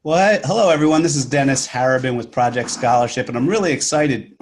Well, hello everyone. This is Dennis Harabin with Project Scholarship, and I'm really excited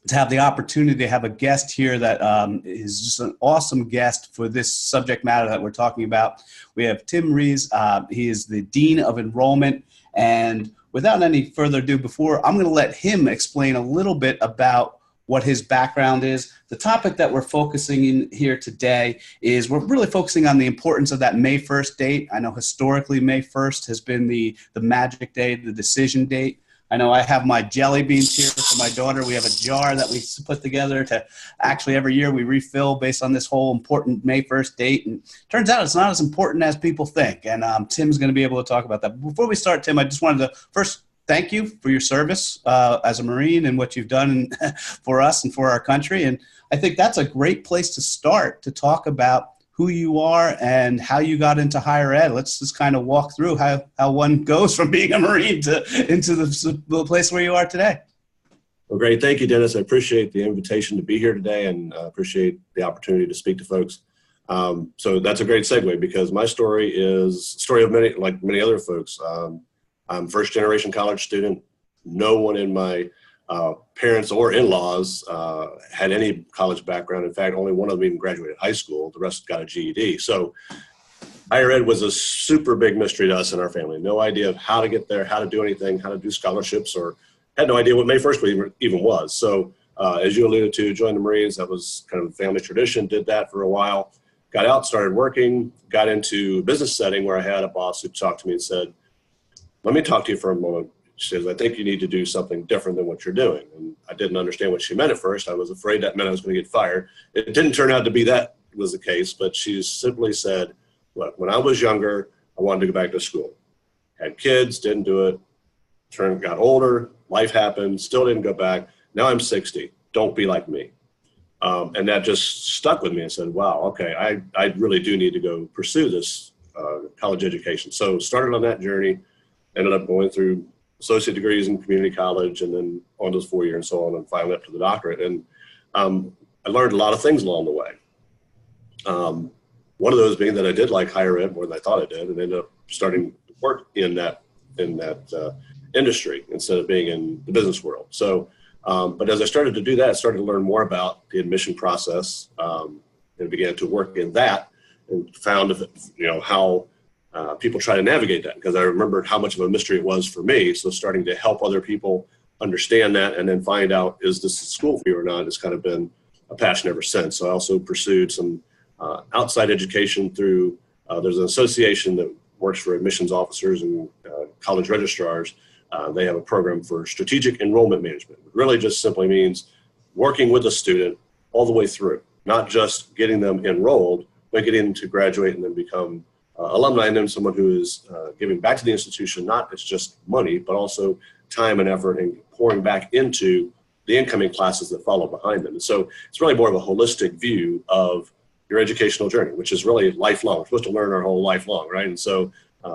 to have the opportunity to have a guest here that is just an awesome guest for this subject matter that we're talking about. We have Tim Rees. He is the Dean of Enrollment, and without any further ado, I'm going to let him explain a little bit about what his background is. The topic that we're focusing in here today is we're really focusing on the importance of that May 1st date. I know historically May 1st has been the magic day, the decision date. I know I have my jelly beans here for my daughter. We have a jar that we put together to actually every year we refill based on this whole important May 1st date. And it turns out it's not as important as people think. And Tim's going to be able to talk about that. Before we start, Tim, I just wanted to first thank you for your service as a Marine and what you've done for us and for our country. And I think that's a great place to start to talk about who you are and how you got into higher ed. Let's just kind of walk through how one goes from being a Marine into the place where you are today. Well, great. Thank you, Dennis. I appreciate the invitation to be here today and appreciate the opportunity to speak to folks. So that's a great segue because my story is a story of many other folks. I'm first generation college student. No one in my parents or in-laws had any college background. In fact, only one of them even graduated high school. The rest got a GED. So higher ed was a super big mystery to us in our family. No idea of how to get there, how to do anything, how to do scholarships, or had no idea what May 1st even was. So as you alluded to, joined the Marines. That was kind of a family tradition, did that for a while, got out, started working, got into a business setting where I had a boss who talked to me and said, "Let me talk to you for a moment." She says, "I think you need to do something different than what you're doing." And I didn't understand what she meant at first. I was afraid that meant I was going to get fired. It didn't turn out to be that was the case, but she simply said, "Look, when I was younger, I wanted to go back to school. Had kids, didn't do it. Got older, life happened, still didn't go back. Now I'm 60. Don't be like me." And that just stuck with me. I said, wow, okay, I really do need to go pursue this college education. So started on that journey, ended up going through associate degrees in community college and then on to 4-year and so on, and finally up to the doctorate. And I learned a lot of things along the way. One of those being that I did like higher ed more than I thought I did, and ended up starting to work in that industry instead of being in the business world. So, but as I started to do that, I started to learn more about the admission process and began to work in that and found, how people try to navigate that, because I remembered how much of a mystery it was for me. So starting to help other people understand that and then find out, is this a school for you or not, has kind of been a passion ever since. So I also pursued some outside education through, there's an association that works for admissions officers and college registrars. They have a program for strategic enrollment management. It really just simply means working with a student all the way through, not just getting them enrolled, but getting them to graduate and then become alumni, and then someone who is giving back to the institution, not it's just money, but also time and effort and pouring back into the incoming classes that follow behind them. And so it's really more of a holistic view of your educational journey, which is really lifelong. We're supposed to learn our whole life long, right? And so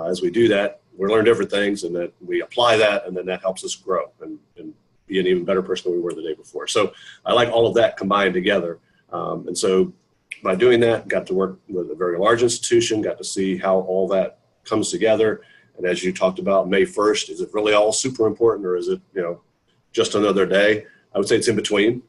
as we do that, we learn different things, and that we apply that, and then that helps us grow and be an even better person than we were the day before. So I like all of that combined together. And so by doing that, got to work with a very large institution, got to see how all that comes together. And as you talked about, May 1st, is it really all super important, or is it, just another day? I would say it's in between.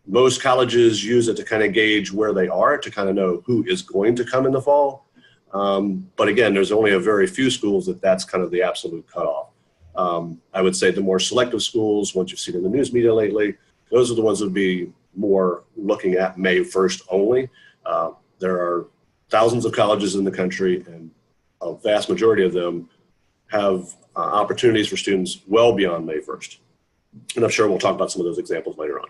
Most colleges use it to kind of gauge where they are, to kind of know who is going to come in the fall. But again, there's only a very few schools that's kind of the absolute cutoff. I would say the more selective schools, once you've seen in the news media lately, those are the ones that would be more looking at May 1st only. There are thousands of colleges in the country, and a vast majority of them have opportunities for students well beyond May 1st. And I'm sure we'll talk about some of those examples later on.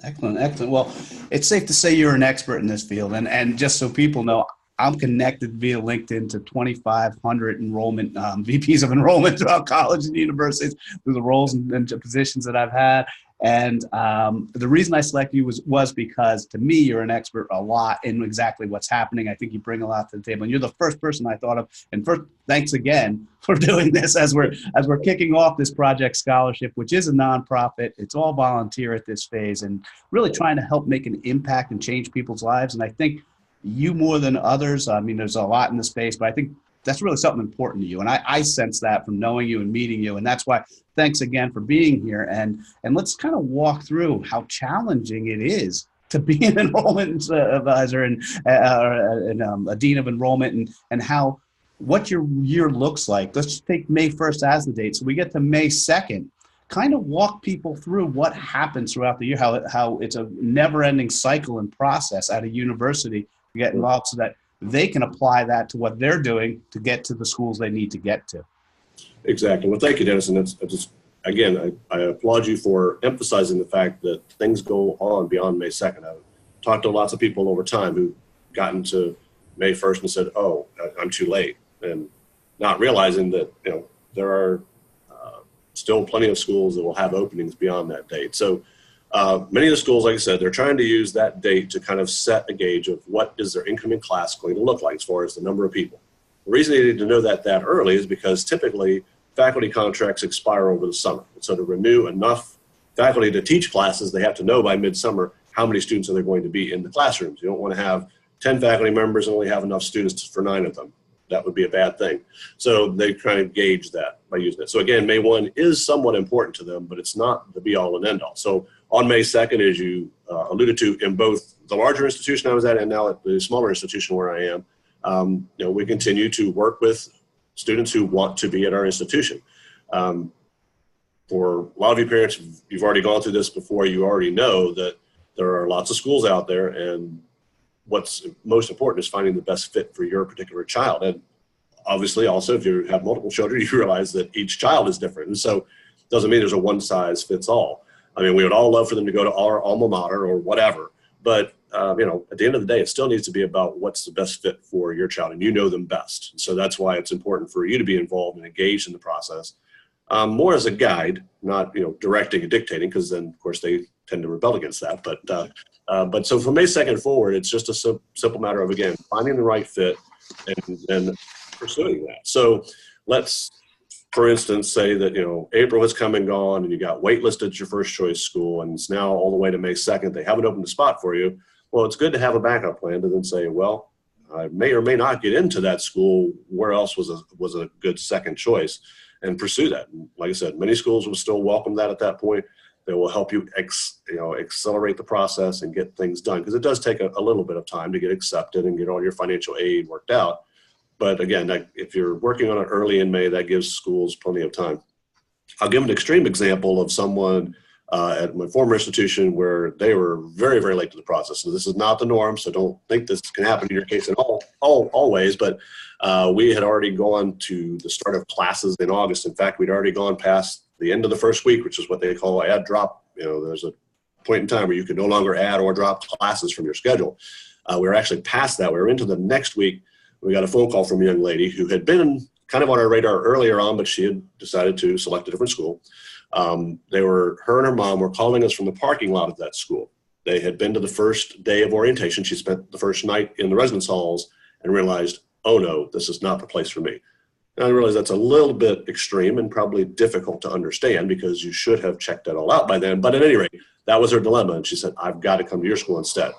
Excellent, excellent. Well, it's safe to say you're an expert in this field. And just so people know, I'm connected via LinkedIn to 2,500 enrollment VPs of enrollment throughout college and universities through the roles and positions that I've had. And the reason I selected you was because, to me, you're an expert a lot in exactly what's happening. I think you bring a lot to the table, and you're the first person I thought of. And first, thanks again for doing this as we're kicking off this Project Scholarship, which is a nonprofit. It's all volunteer at this phase, and really trying to help make an impact and change people's lives. And I think you, more than others, I mean, there's a lot in the space, but I think that's really something important to you. And I sense that from knowing you and meeting you. And that's why thanks again for being here. And let's kind of walk through how challenging it is to be an enrollment advisor and a dean of enrollment, and how what your year looks like. Let's just take May 1st as the date. So we get to May 2nd. Kind of walk people through what happens throughout the year, how it's a never-ending cycle and process at a university to get involved so that they can apply that to what they're doing to get to the schools they need to get to. Exactly. Well, thank you, Dennis. And it's just, again, I applaud you for emphasizing the fact that things go on beyond May 2nd. I've talked to lots of people over time who've gotten to May 1st and said, oh, I'm too late. And not realizing that, there are still plenty of schools that will have openings beyond that date. So many of the schools, like I said, they're trying to use that date to kind of set a gauge of what is their incoming class going to look like as far as the number of people. The reason they need to know that early is because typically faculty contracts expire over the summer. So to renew enough faculty to teach classes, they have to know by midsummer how many students are there going to be in the classrooms. You don't want to have 10 faculty members and only have enough students for 9 of them. That would be a bad thing. So they try to gauge that by using it. So again, May 1 is somewhat important to them, but it's not the be all and end all. So on May 2nd, as you alluded to, in both the larger institution I was at and now at the smaller institution where I am, we continue to work with students who want to be at our institution. For a lot of you parents, you've already gone through this before, you already know that there are lots of schools out there, and what's most important is finding the best fit for your particular child. And obviously also if you have multiple children, you realize that each child is different. And so it doesn't mean there's a one size fits all. I mean, we would all love for them to go to our alma mater or whatever, but at the end of the day, it still needs to be about what's the best fit for your child, and you know them best. And so that's why it's important for you to be involved and engaged in the process, more as a guide, not, directing and dictating, because then of course they tend to rebel against that. But so from May 2nd forward, it's just a simple matter of, again, finding the right fit and then pursuing that. So let's, for instance, say that, April has come and gone and you got waitlisted at your first choice school, and it's now all the way to May 2nd. They haven't opened a spot for you. Well, it's good to have a backup plan to then say, well, I may or may not get into that school. Where else was a good second choice, and pursue that. And like I said, many schools will still welcome that at that point. They will help you, accelerate the process and get things done, because it does take a little bit of time to get accepted and get all your financial aid worked out. But again, if you're working on it early in May, that gives schools plenty of time. I'll give an extreme example of someone at my former institution where they were very, very late to the process. So this is not the norm, so don't think this can happen in your case at always. But we had already gone to the start of classes in August. In fact, we'd already gone past the end of the first week, which is what they call add drop. There's a point in time where you can no longer add or drop classes from your schedule. We were actually past that. We were into the next week. We got a phone call from a young lady who had been kind of on our radar earlier on, but she had decided to select a different school. Her and her mom were calling us from the parking lot of that school. They had been to the first day of orientation. She spent the first night in the residence halls and realized, oh no, this is not the place for me. And I realize that's a little bit extreme and probably difficult to understand, because you should have checked that all out by then. But at any rate, that was her dilemma. And she said, I've got to come to your school instead,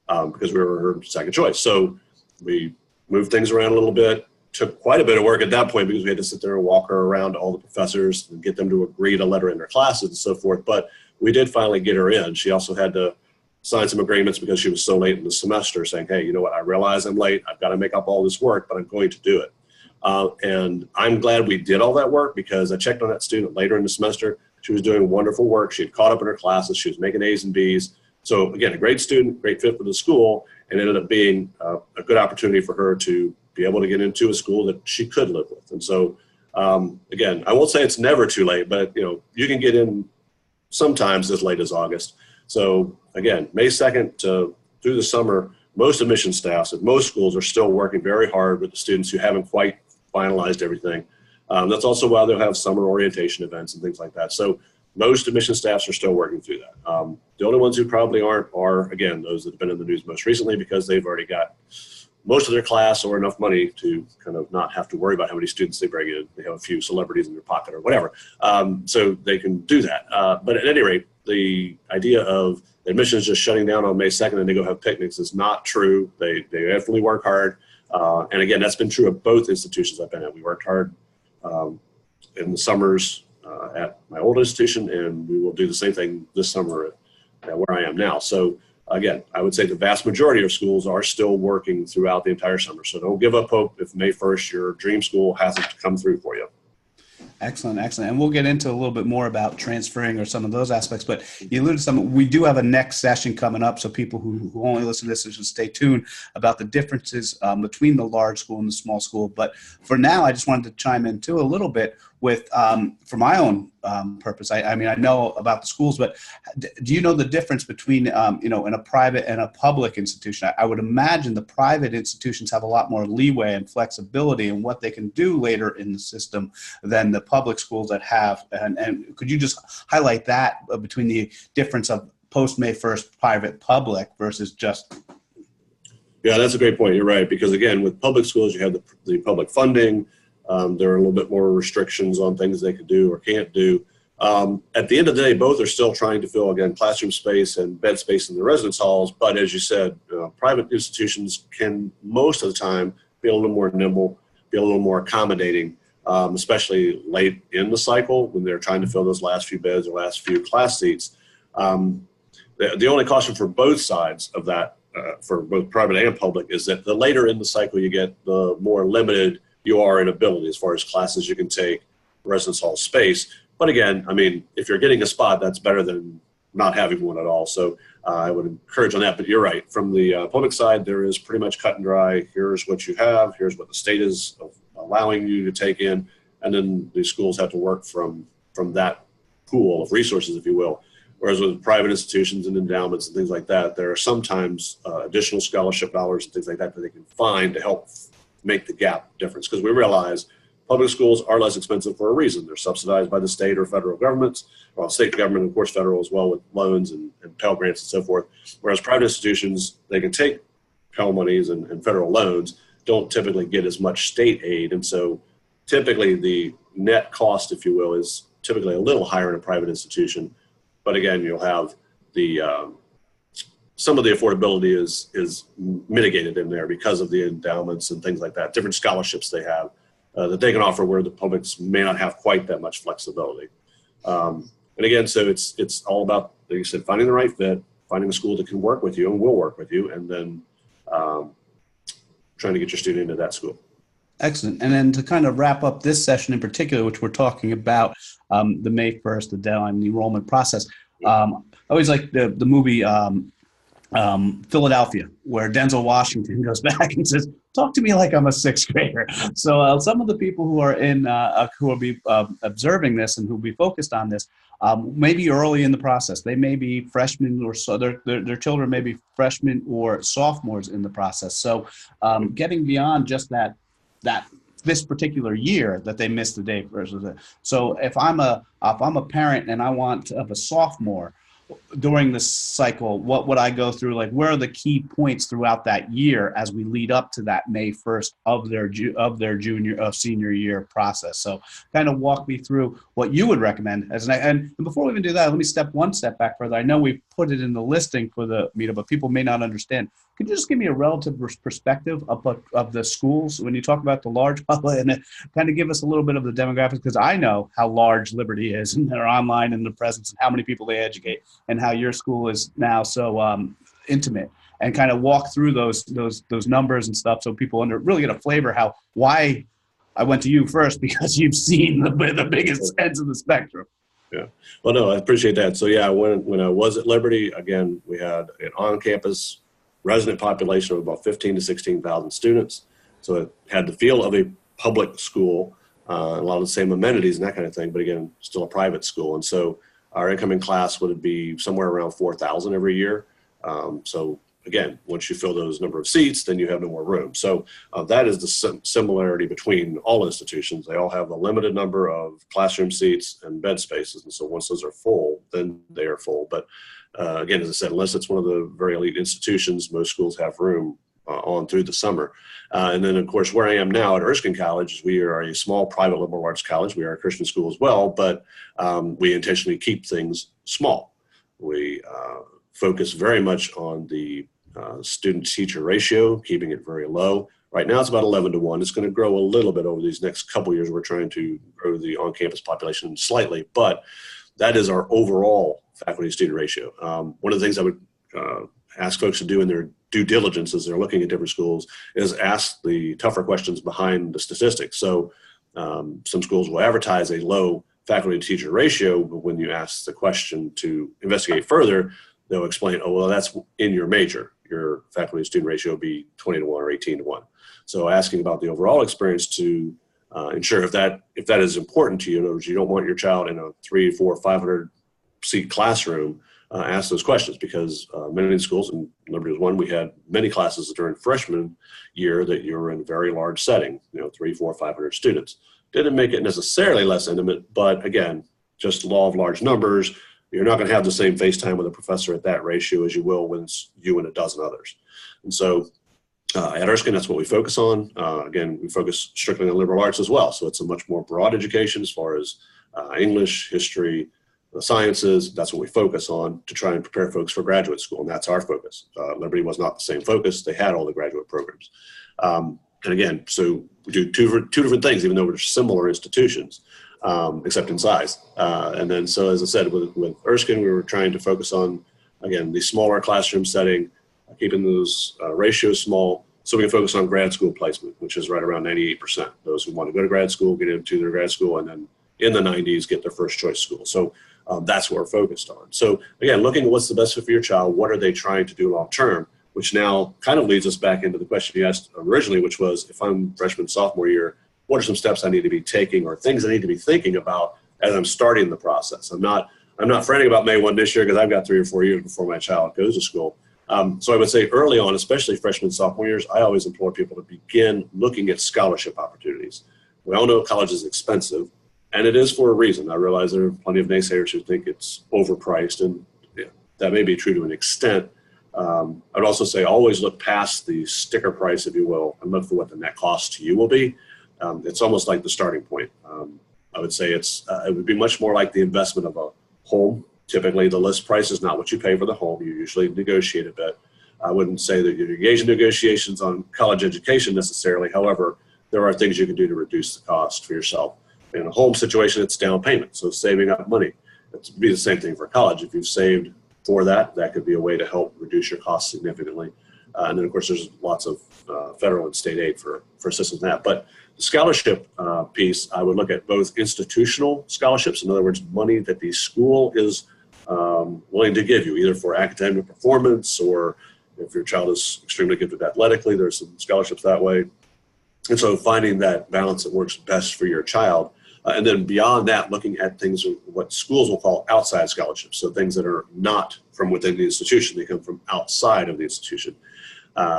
because we were her second choice. So we moved things around a little bit. Took quite a bit of work at that point, because we had to sit there and walk her around to all the professors and get them to agree to let her in their classes and so forth. But we did finally get her in. She also had to sign some agreements because she was so late in the semester, saying, hey, you know what, I realize I'm late. I've got to make up all this work, but I'm going to do it. And I'm glad we did all that work, because I checked on that student later in the semester. She was doing wonderful work. She had caught up in her classes. She was making A's and B's. So again, a great student, great fit for the school, and ended up being a good opportunity for her to be able to get into a school that she could live with. And so, again, I won't say it's never too late, but you can get in sometimes as late as August. So again, May 2nd through the summer, most admission staffs at most schools are still working very hard with the students who haven't quite finalized everything. That's also why they'll have summer orientation events and things like that. So most admission staffs are still working through that. The only ones who probably aren't are, again, those that have been in the news most recently, because they've already got most of their class or enough money to kind of not have to worry about how many students they bring in. They have a few celebrities in their pocket or whatever. So they can do that. But at any rate, the idea of admissions just shutting down on May 2nd and they go have picnics is not true. They definitely work hard. And again, that's been true of both institutions I've been at. We worked hard in the summers at my old institution, and we will do the same thing this summer at where I am now. So again, I would say the vast majority of schools are still working throughout the entire summer. So don't give up hope if May 1st your dream school hasn't come through for you. Excellent, excellent. And we'll get into a little bit more about transferring or some of those aspects, but you alluded to some, we do have a next session coming up. So people who only listen to this should stay tuned about the differences between the large school and the small school. But for now, I just wanted to chime in too a little bit with, for my own purpose. I mean, I know about the schools, but do you know the difference between, in a private and a public institution? I would imagine the private institutions have a lot more leeway and flexibility in what they can do later in the system than the public schools that have. And could you just highlight that between the difference of post May 1st private public versus just? Yeah, that's a great point. You're right. Because again, with public schools, you have the public funding. There are a little bit more restrictions on things they can do or can't do. At the end of the day, both are still trying to fill, again, classroom space and bed space in the residence halls. But as you said, private institutions can most of the time be a little more nimble, be a little more accommodating, especially late in the cycle when they're trying to fill those last few beds or last few class seats. The only caution for both sides of that, for both private and public, is that the later in the cycle you get, the more limited you are in ability as far as classes you can take, residence hall space. But again, I mean, if you're getting a spot, that's better than not having one at all. So I would encourage on that. But you're right. From the public side, there is pretty much cut and dry. Here's what you have. Here's what the state is allowing you to take in. And then the schools have to work from that pool of resources, if you will. Whereas with private institutions and endowments and things like that, there are sometimes additional scholarship dollars and things like that that they can find to help make the gap difference. Because we realize public schools are less expensive for a reason. They're subsidized by the state or federal governments, well, state government, of course, federal as well, with loans and Pell Grants and so forth. Whereas private institutions, they can take Pell monies and federal loans, don't typically get as much state aid. And so typically the net cost, if you will, is typically a little higher in a private institution. But again, you'll have the some of the affordability is mitigated in there because of the endowments and things like that, different scholarships they have that they can offer where the publics may not have quite that much flexibility. And again, so it's all about, like you said, finding the right fit, finding a school that can work with you and will work with you, and then trying to get your student into that school. Excellent. And then to kind of wrap up this session in particular, which we're talking about the May 1st, the deadline, the enrollment process. I always like the movie Philadelphia, where Denzel Washington goes back and says, "Talk to me like I'm a sixth grader." So some of the people who are who will be observing this and who will be focused on this, maybe early in the process. They may be freshmen or so their children may be freshmen or sophomores in the process. So getting beyond just that this particular year that they missed the date versus it. So if I'm a parent and I want to have a sophomore during this cycle, what would I go through? Like, where are the key points throughout that year as we lead up to that May 1st of their senior year process? So kind of walk me through what you would recommend. And before we even do that, let me step back further. I know we put it in the listing for the meetup, but people may not understand. Could you just give me a relative perspective of the schools when you talk about the large public, and kind of give us a little bit of the demographics? Because I know how large Liberty is and their online and the presence and how many people they educate, and how your school is now so intimate, and kind of walk through those numbers and stuff so people really get a flavor why I went to you first, because you've seen the biggest ends of the spectrum. Yeah. Well, no, I appreciate that. So yeah, when I was at Liberty, again, we had an on-campus resident population of about 15 to 16,000 students. So it had the feel of a public school, a lot of the same amenities and that kind of thing, but again, still a private school. And so our incoming class would be somewhere around 4,000 every year. So again, once you fill those number of seats, then you have no more room. So that is the similarity between all institutions. They all have a limited number of classroom seats and bed spaces. And so once those are full, then they are full. But again, as I said, unless it's one of the very elite institutions, most schools have room on through the summer. And then, of course, where I am now at Erskine College, we are a small private liberal arts college. We are a Christian school as well, but we intentionally keep things small. We focus very much on the student-teacher ratio, keeping it very low. Right now it's about 11 to 1. It's going to grow a little bit over these next couple of years. We're trying to grow the on-campus population slightly, but that is our overall faculty-student ratio. One of the things I would ask folks to do in their due diligence as they're looking at different schools is ask the tougher questions behind the statistics. So some schools will advertise a low faculty to teacher ratio, but when you ask the question to investigate further, they'll explain, oh, well, that's in your major. Your faculty to student ratio will be 20 to 1 or 18 to 1. So asking about the overall experience to ensure if that is important to you, in other words, you don't want your child in a 300, 400, 500 seat classroom, ask those questions, because many schools, and Liberty was one, we had many classes during freshman year that you were in a very large setting, 300, 400, 500 students. Didn't make it necessarily less intimate, but again, just law of large numbers, you're not going to have the same face time with a professor at that ratio as you will when it's you and a dozen others. And so at Erskine, that's what we focus on. Again, we focus strictly on liberal arts as well. So it's a much more broad education as far as English, history, the sciences. That's what we focus on to try and prepare folks for graduate school. And that's our focus. Liberty was not the same focus. They had all the graduate programs. And again, so we do two different things, even though we're similar institutions, except in size. And then, so as I said, with Erskine, we were trying to focus on, again, the smaller classroom setting, keeping those ratios small, so we can focus on grad school placement, which is right around 98%. Those who want to go to grad school, get into their grad school, and then in the 90s, get their first choice school. So that's what we're focused on. So again, looking at what's the best fit for your child, what are they trying to do long term, which now kind of leads us back into the question you asked originally, which was, if I'm freshman, sophomore year, what are some steps I need to be taking or things I need to be thinking about as I'm starting the process? I'm not fretting about May 1 this year because I've got 3 or 4 years before my child goes to school. So I would say early on, especially freshman, sophomore years, I always implore people to begin looking at scholarship opportunities. We all know college is expensive, and it is for a reason. I realize there are plenty of naysayers who think it's overpriced, and that may be true to an extent. I'd also say always look past the sticker price, if you will, and look for what the net cost to you will be. It's almost like the starting point. I would say it would be much more like the investment of a home. Typically, the list price is not what you pay for the home. You usually negotiate a bit. I wouldn't say that you're engaged in negotiations on college education necessarily. However, there are things you can do to reduce the cost for yourself. In a home situation, it's down payment, so saving up money. It would be the same thing for college. If you've saved for that, that could be a way to help reduce your costs significantly. And then, of course, there's lots of federal and state aid for assistance in that. But the scholarship piece, I would look at both institutional scholarships, in other words, money that the school is willing to give you, either for academic performance, or if your child is extremely gifted athletically, there's some scholarships that way. And so finding that balance that works best for your child. And then beyond that, looking at things, what schools will call outside scholarships. So things that are not from within the institution, they come from outside of the institution.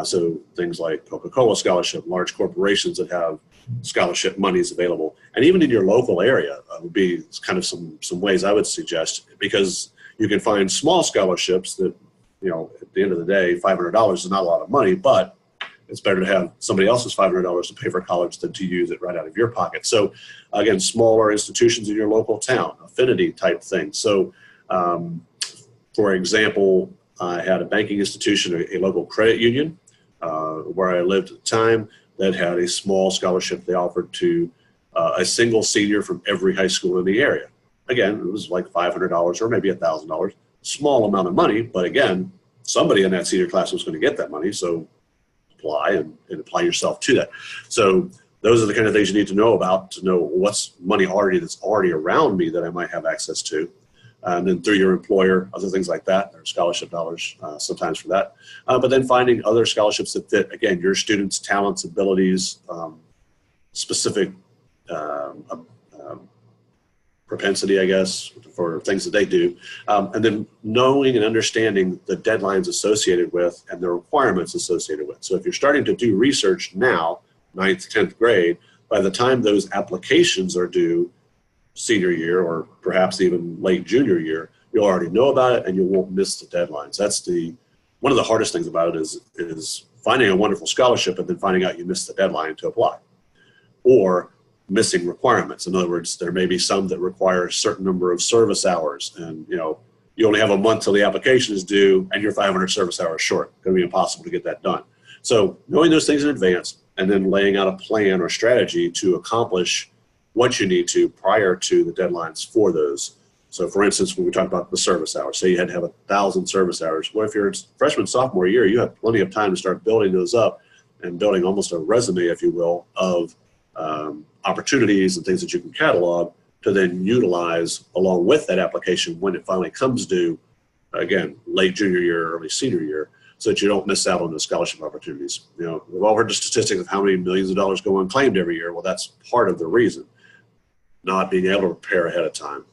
So things like Coca-Cola scholarship, large corporations that have scholarship monies available. And even in your local area would be kind of some ways I would suggest, because you can find small scholarships that, at the end of the day, $500 is not a lot of money, but it's better to have somebody else's $500 to pay for college than to use it right out of your pocket. So again, smaller institutions in your local town, affinity type thing. So for example, I had a banking institution, a local credit union where I lived at the time, that had a small scholarship they offered to a single senior from every high school in the area. Again, it was like $500 or maybe $1,000, small amount of money, but again, somebody in that senior class was going to get that money, so apply and apply yourself to that. So those are the kind of things you need to know about, to know what's money that's already around me that I might have access to. And then through your employer, other things like that. There are scholarship dollars sometimes for that. But then finding other scholarships that fit, again, your students' talents, abilities, specific propensity, I guess, for things that they do. And then knowing and understanding the deadlines associated with and the requirements associated with. So if you're starting to do research now, 9th, 10th grade, by the time those applications are due, senior year or perhaps even late junior year, you'll already know about it and you won't miss the deadlines. That's one of the hardest things about it is finding a wonderful scholarship and then finding out you missed the deadline to apply, or missing requirements. In other words, there may be some that require a certain number of service hours, and you only have a month till the application is due and you're 500 service hours short. It's going to be impossible to get that done. So knowing those things in advance, and then laying out a plan or strategy to accomplish what you need to prior to the deadlines for those. So for instance, when we talk about the service hours, say you had to have 1,000 service hours. What if you're freshman, sophomore year, you have plenty of time to start building those up and building almost a resume, if you will, of opportunities and things that you can catalog to then utilize along with that application when it finally comes due, again, late junior year, early senior year, so that you don't miss out on the scholarship opportunities. You know, we've all heard the statistics of how many millions of dollars go unclaimed every year. Well, that's part of the reason, not being able to prepare ahead of time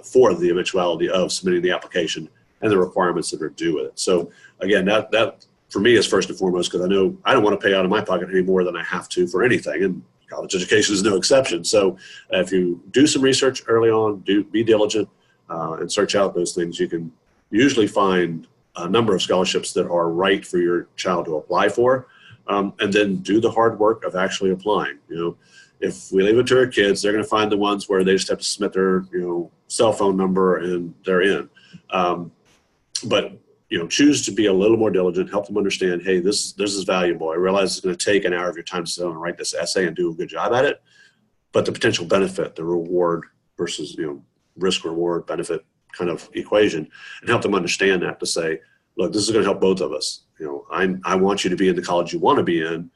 for the eventuality of submitting the application and the requirements that are due with it. So again, that for me is first and foremost, because I know I don't want to pay out of my pocket any more than I have to for anything, and college education is no exception. So if you do some research early on, be diligent and search out those things, you can usually find a number of scholarships that are right for your child to apply for, and then do the hard work of actually applying. You know, if we leave it to our kids, they're going to find the ones where they just have to submit their, cell phone number and they're in. But choose to be a little more diligent, help them understand, hey, this is valuable. I realize it's going to take an hour of your time to sit down and write this essay and do a good job at it, but the potential benefit, the reward versus, risk, reward, benefit kind of equation, and help them understand that, to say, look, this is going to help both of us. I want you to be in the college you want to be in.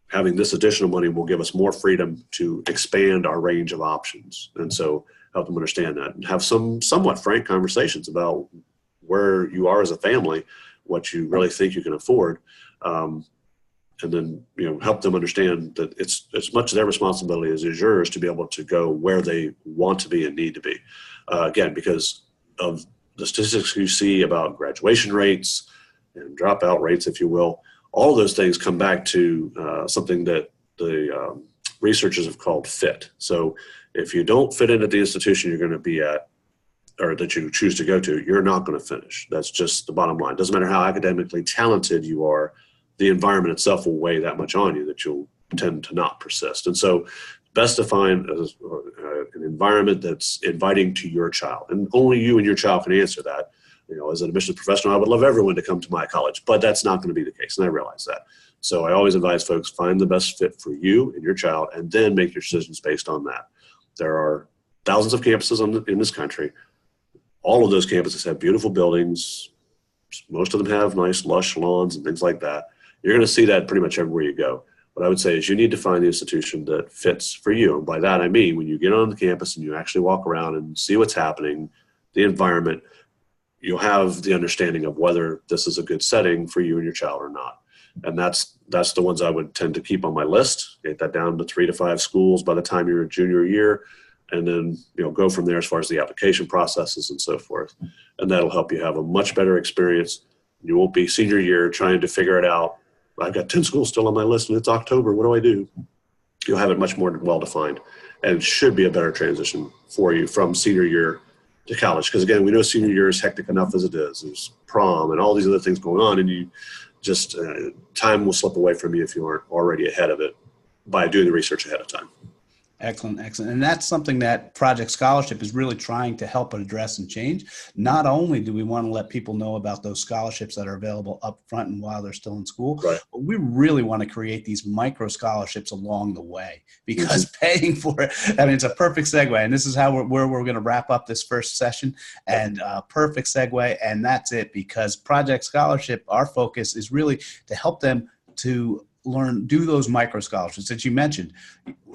Having this additional money will give us more freedom to expand our range of options. And so help them understand that and have some somewhat frank conversations about where you are as a family, what you really think you can afford. And then, help them understand that it's as much their responsibility as is yours to be able to go where they want to be and need to be. Again, because of the statistics you see about graduation rates and dropout rates, if you will, all of those things come back to something that the researchers have called fit. So if you don't fit in at the institution you're going to be at, or that you choose to go to, you're not going to finish. That's just the bottom line. Doesn't matter how academically talented you are, the environment itself will weigh that much on you that you'll tend to not persist. And so best to find an environment that's inviting to your child. And only you and your child can answer that. As an admissions professional, I would love everyone to come to my college, but that's not going to be the case. And I realize that. So I always advise folks, find the best fit for you and your child, and then make your decisions based on that. There are thousands of campuses in this country. All of those campuses have beautiful buildings. Most of them have nice, lush lawns and things like that. You're going to see that pretty much everywhere you go. What I would say is you need to find the institution that fits for you. And by that, I mean, when you get on the campus and you actually walk around and see what's happening, the environment, you'll have the understanding of whether this is a good setting for you and your child or not. And that's the ones I would tend to keep on my list, get that down to 3 to 5 schools by the time you're a junior year, and then go from there as far as the application processes and so forth. And that'll help you have a much better experience. You won't be senior year trying to figure it out. I've got 10 schools still on my list and it's October. What do I do? You'll have it much more well-defined, and it should be a better transition for you from senior year to college. Because again, we know senior year is hectic enough as it is. There's prom and all these other things going on, and you just, time will slip away from you if you aren't already ahead of it by doing the research ahead of time. Excellent, excellent. And that's something that Project Scholarship is really trying to help address and change. Not only do we want to let people know about those scholarships that are available up front and while they're still in school, right, but we really want to create these micro scholarships along the way, because paying for it, it's a perfect segue. And this is where we're going to wrap up this first session, and perfect segue. And that's it, because Project Scholarship, our focus is really to help them to do those micro scholarships that you mentioned.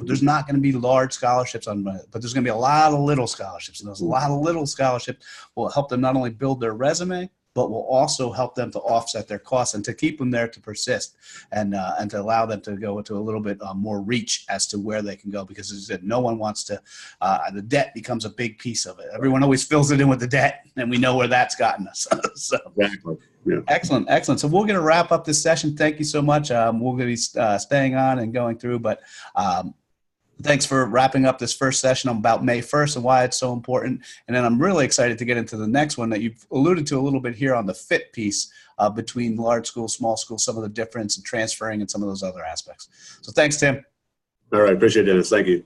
There's not going to be large scholarships but there's going to be a lot of little scholarships, and those lot of little scholarships will help them not only build their resume, but will also help them to offset their costs and to keep them there to persist, and to allow them to go into a little bit more reach as to where they can go. Because as I said, no one wants to, the debt becomes a big piece of it. Everyone always fills it in with the debt, and we know where that's gotten us. So, exactly. Yeah. Excellent, excellent. So we're going to wrap up this session. Thank you so much. We're going to be staying on and going through, but thanks for wrapping up this first session about May 1st and why it's so important. And then I'm really excited to get into the next one that you've alluded to a little bit here on the fit piece between large school, small school, some of the difference and transferring and some of those other aspects. So thanks, Tim. All right. Appreciate it, Dennis. Thank you.